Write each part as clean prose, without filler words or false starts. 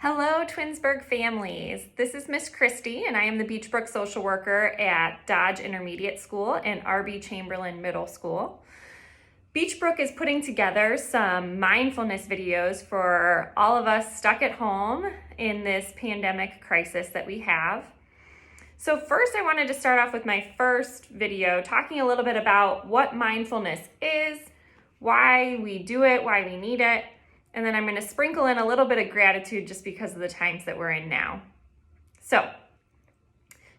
Hello, Twinsburg families. This is Miss Kristi, and I am the Beech Brook social worker at Dodge Intermediate School and R.B. Chamberlain Middle School. Beech Brook is putting together some mindfulness videos for all of us stuck at home in this pandemic crisis that we have. So first, I wanted to start off with my first video talking a little bit about what mindfulness is, why we do it, why we need it. And then I'm going to sprinkle in a little bit of gratitude just because of the times that we're in now. So,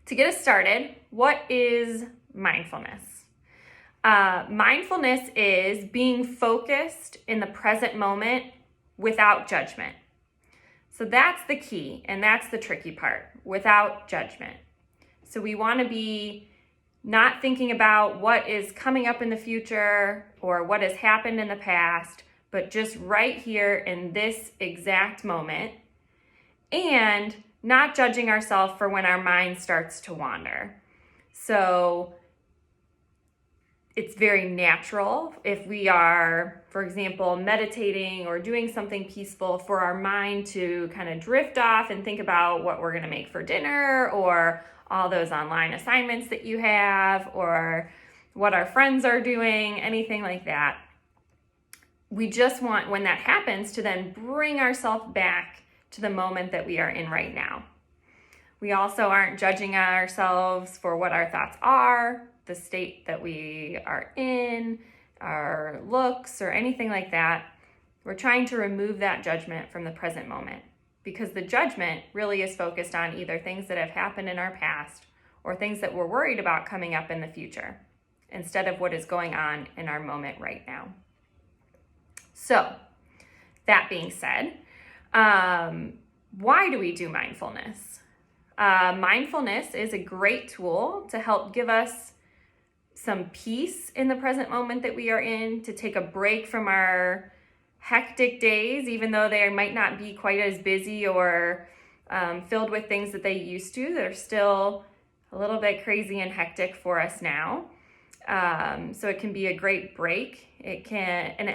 to get us started, what is mindfulness? Mindfulness is being focused in the present moment without judgment. So that's the key, and that's the tricky part, without judgment. So we want to be not thinking about what is coming up in the future or what has happened in the past, but just right here in this exact moment, and not judging ourselves for when our mind starts to wander. So it's very natural if we are, for example, meditating or doing something peaceful, for our mind to kind of drift off and think about what we're going to make for dinner, or all those online assignments that you have, or what our friends are doing, anything like that. We just want, when that happens, to then bring ourselves back to the moment that we are in right now. We also aren't judging ourselves for what our thoughts are, the state that we are in, our looks, or anything like that. We're trying to remove that judgment from the present moment, because the judgment really is focused on either things that have happened in our past or things that we're worried about coming up in the future, instead of what is going on in our moment right now. So, that being said, why do we do mindfulness? Mindfulness is a great tool to help give us some peace in the present moment that we are in, to take a break from our hectic days, even though they might not be quite as busy or filled with things that they used to. They're still a little bit crazy and hectic for us now. So it can be a great break. It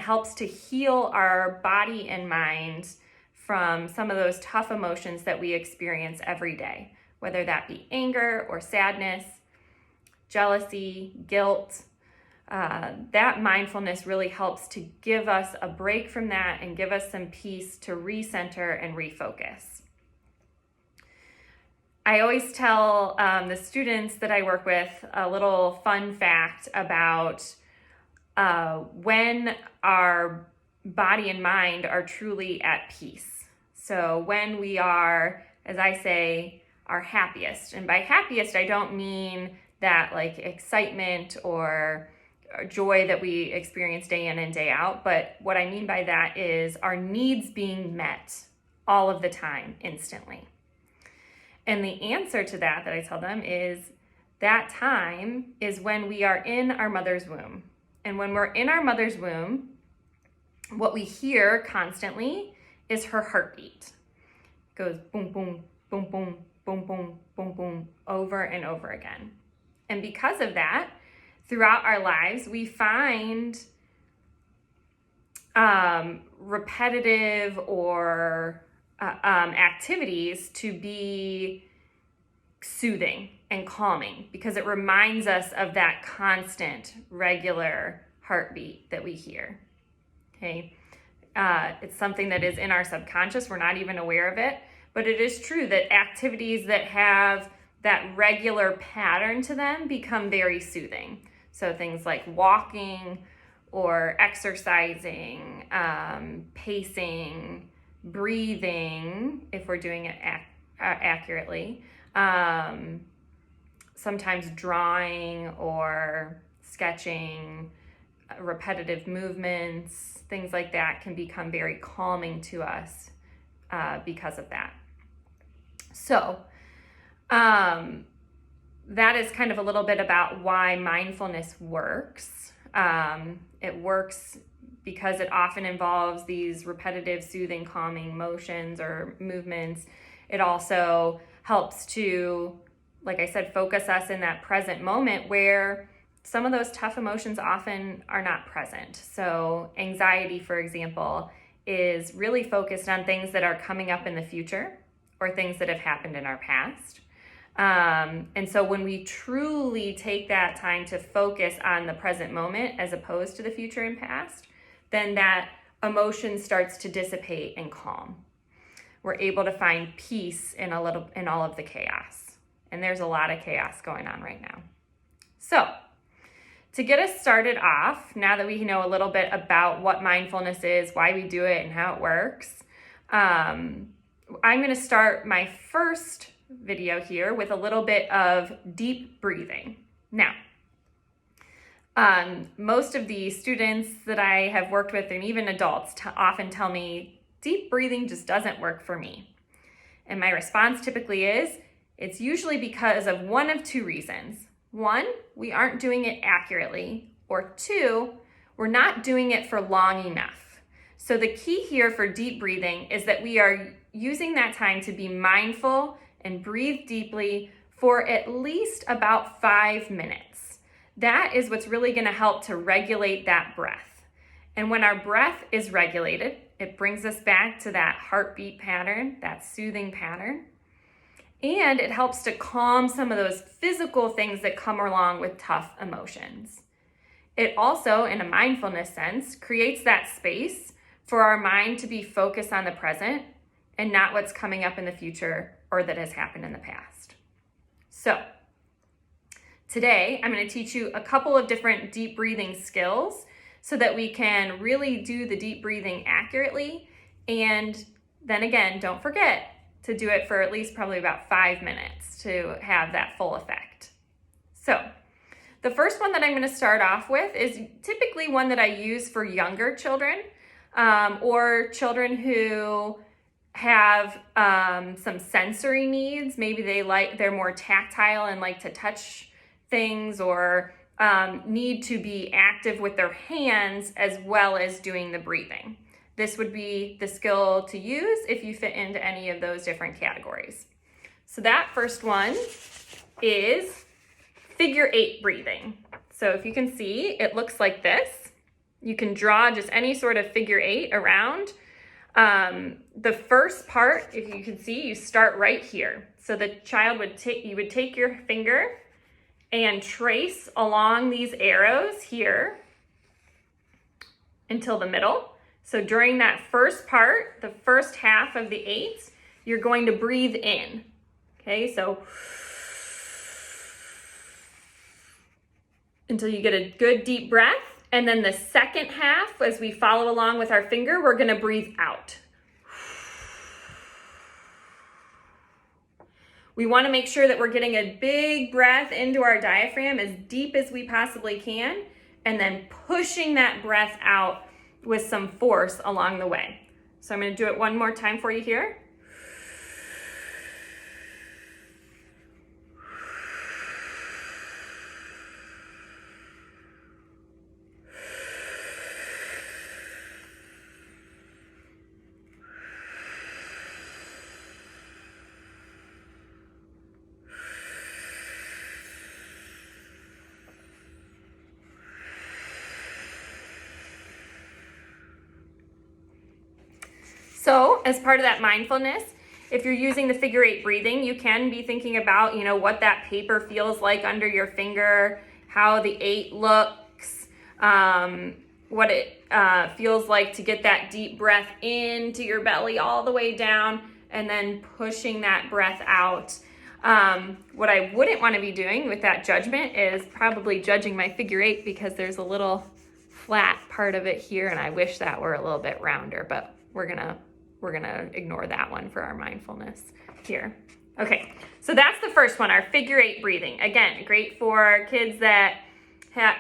helps to heal our body and mind from some of those tough emotions that we experience every day, whether that be anger or sadness, jealousy, guilt. That mindfulness really helps to give us a break from that and give us some peace to recenter and refocus. I always tell the students that I work with a little fun fact about when our body and mind are truly at peace. So when we are, as I say, our happiest. And by happiest, I don't mean that like excitement or joy that we experience day in and day out. But what I mean by that is our needs being met all of the time, instantly. And the answer to that I tell them is that time is when we are in our mother's womb. And when we're in our mother's womb, what we hear constantly is her heartbeat. It goes boom, boom, boom, boom, boom, boom, boom, boom, over and over again. And because of that, throughout our lives, we find repetitive or activities to be soothing and calming, because it reminds us of that constant, regular heartbeat that we hear. Okay, it's something that is in our subconscious. We're not even aware of it, but it is true that activities that have that regular pattern to them become very soothing. So things like walking or exercising, pacing, breathing, if we're doing it accurately, sometimes drawing or sketching, repetitive movements, things like that can become very calming to us because of that. So that is kind of a little bit about why mindfulness works. It works because it often involves these repetitive, soothing, calming motions or movements. It also helps to, like I said, focus us in that present moment where some of those tough emotions often are not present. So anxiety, for example, is really focused on things that are coming up in the future or things that have happened in our past. And so when we truly take that time to focus on the present moment as opposed to the future and past, then that emotion starts to dissipate and calm. We're able to find peace in all of the chaos. And there's a lot of chaos going on right now. So to get us started off, now that we know a little bit about what mindfulness is, why we do it, and how it works, I'm going to start my first video here with a little bit of deep breathing. Now, most of the students that I have worked with, and even adults, often tell me deep breathing just doesn't work for me. And my response typically is, it's usually because of one of two reasons. One, we aren't doing it accurately, or two, we're not doing it for long enough. So the key here for deep breathing is that we are using that time to be mindful and breathe deeply for at least about 5 minutes. That is what's really going to help to regulate that breath. And when our breath is regulated, it brings us back to that heartbeat pattern, that soothing pattern. And it helps to calm some of those physical things that come along with tough emotions. It also, in a mindfulness sense, creates that space for our mind to be focused on the present and not what's coming up in the future or that has happened in the past. So, today I'm going to teach you a couple of different deep breathing skills so that we can really do the deep breathing accurately. And then again, don't forget to do it for at least probably about 5 minutes to have that full effect. So, the first one that I'm going to start off with is typically one that I use for younger children or children who have some sensory needs. Maybe they're more tactile and like to touch things, or need to be active with their hands as well as doing the breathing. This would be the skill to use if you fit into any of those different categories. So that first one is figure 8 breathing. So if you can see, it looks like this. You can draw just any sort of figure 8 around. The first part, if you can see, you start right here. So the child you would take your finger and trace along these arrows here until the middle. So during that first part, the first half of the 8, you're going to breathe in. Okay, so until you get a good deep breath. And then the second half, as we follow along with our finger, we're going to breathe out. We want to make sure that we're getting a big breath into our diaphragm as deep as we possibly can, and then pushing that breath out with some force along the way. So I'm going to do it one more time for you here. So as part of that mindfulness, if you're using the figure 8 breathing, you can be thinking about, what that paper feels like under your finger, how the 8 looks, what it feels like to get that deep breath into your belly all the way down, and then pushing that breath out. What I wouldn't want to be doing with that judgment is probably judging my figure 8, because there's a little flat part of it here, and I wish that were a little bit rounder, but we're gonna ignore that one for our mindfulness here. Okay, so that's the first one, our figure 8 breathing. Again, great for kids that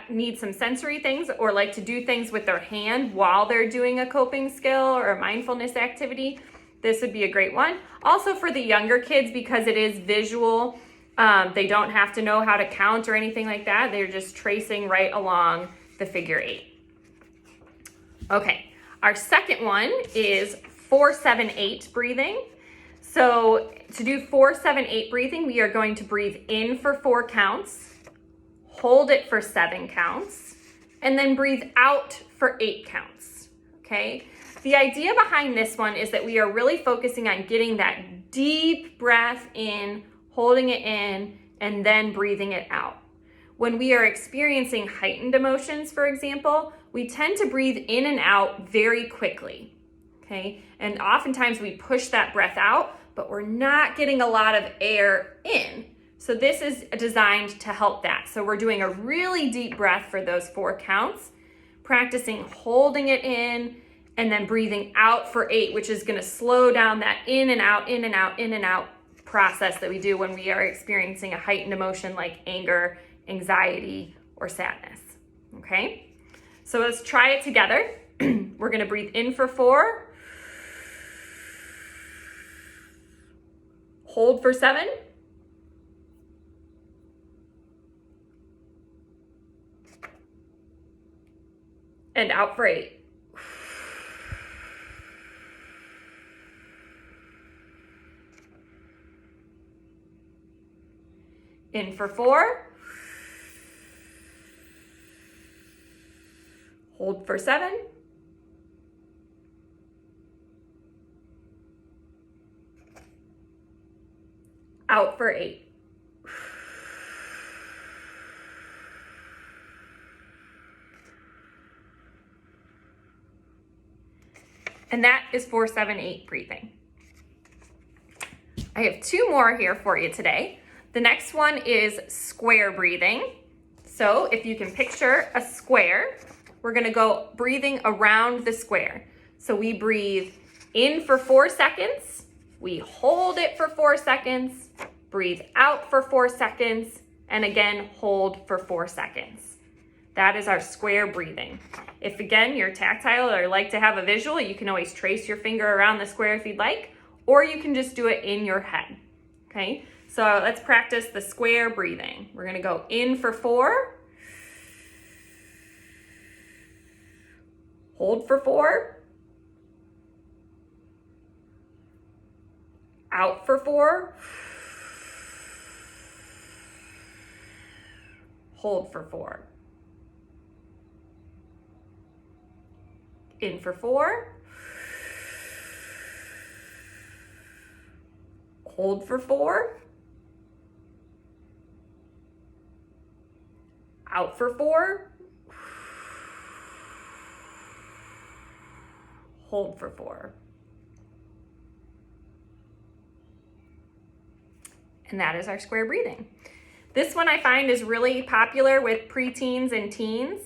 need some sensory things or like to do things with their hand while they're doing a coping skill or a mindfulness activity. This would be a great one. Also for the younger kids, because it is visual, they don't have to know how to count or anything like that. They're just tracing right along the figure 8. Okay, our second one is 4-7-8 breathing. So to do 4-7-8 breathing, we are going to breathe in for 4 counts, hold it for 7 counts, and then breathe out for 8 counts. Okay. The idea behind this one is that we are really focusing on getting that deep breath in, holding it in, and then breathing it out. When we are experiencing heightened emotions, for example, we tend to breathe in and out very quickly, okay? And oftentimes we push that breath out, but we're not getting a lot of air in. So this is designed to help that. So we're doing a really deep breath for those 4 counts, practicing holding it in, and then breathing out for 8, which is gonna slow down that in and out, in and out, in and out process that we do when we are experiencing a heightened emotion like anger, anxiety, or sadness, okay? So let's try it together. We're gonna breathe in for 4, hold for 7, and out for 8. In for 4, hold for 7, out for 8. And that is 4-7-8 breathing. I have 2 more here for you today. The next one is square breathing. So if you can picture a square, we're gonna go breathing around the square. So we breathe in for 4 seconds, we hold it for 4 seconds, breathe out for 4 seconds, and again, hold for 4 seconds. That is our square breathing. If again, you're tactile or like to have a visual, you can always trace your finger around the square if you'd like, or you can just do it in your head, okay? So let's practice the square breathing. We're gonna go in for 4, hold for 4, out for 4, hold for 4. In for 4, hold for 4, out for 4, hold for 4. And that is our square breathing. This one I find is really popular with preteens and teens.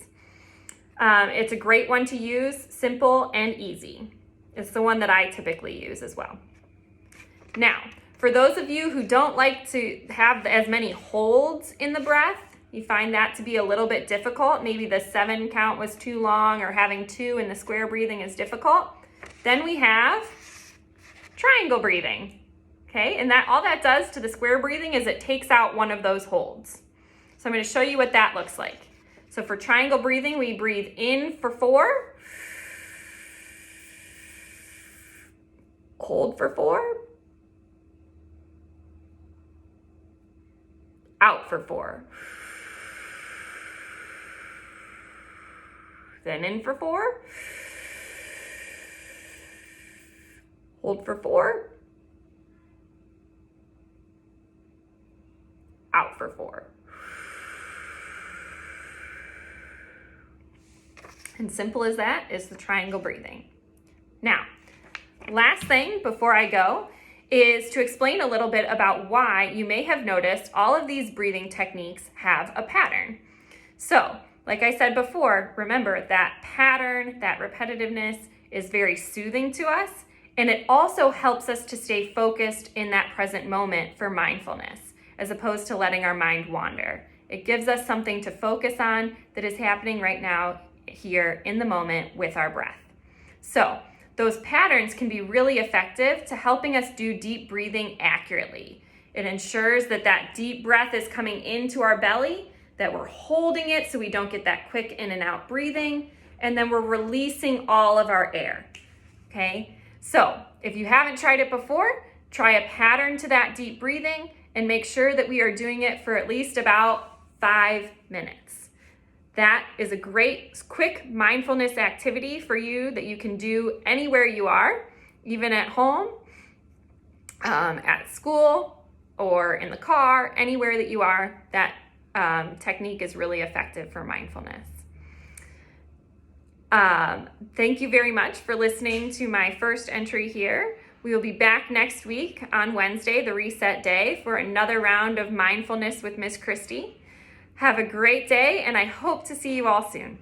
It's a great one to use, simple and easy. It's the one that I typically use as well. Now, for those of you who don't like to have as many holds in the breath, you find that to be a little bit difficult, maybe the 7 count was too long or having 2 in the square breathing is difficult, then we have triangle breathing, okay? And that all that does to the square breathing is it takes out one of those holds. So I'm gonna show you what that looks like. So for triangle breathing, we breathe in for 4, hold for 4, out for 4. Then in for 4, hold for 4, out for 4. And simple as that is the triangle breathing. Now, last thing before I go is to explain a little bit about why you may have noticed all of these breathing techniques have a pattern. So, like I said before, remember that pattern, that repetitiveness is very soothing to us, and it also helps us to stay focused in that present moment for mindfulness, as opposed to letting our mind wander. It gives us something to focus on that is happening right now, here in the moment with our breath. So, those patterns can be really effective to helping us do deep breathing accurately. It ensures that that deep breath is coming into our belly, that we're holding it so we don't get that quick in and out breathing, and then we're releasing all of our air, okay? So if you haven't tried it before, try a pattern to that deep breathing and make sure that we are doing it for at least about 5 minutes. That is a great, quick mindfulness activity for you that you can do anywhere you are, even at home, at school, or in the car, anywhere that you are. That technique is really effective for mindfulness. Thank you very much for listening to my first entry here. We will be back next week on Wednesday, the reset day, for another round of mindfulness with Miss Kristi. Have a great day, and I hope to see you all soon.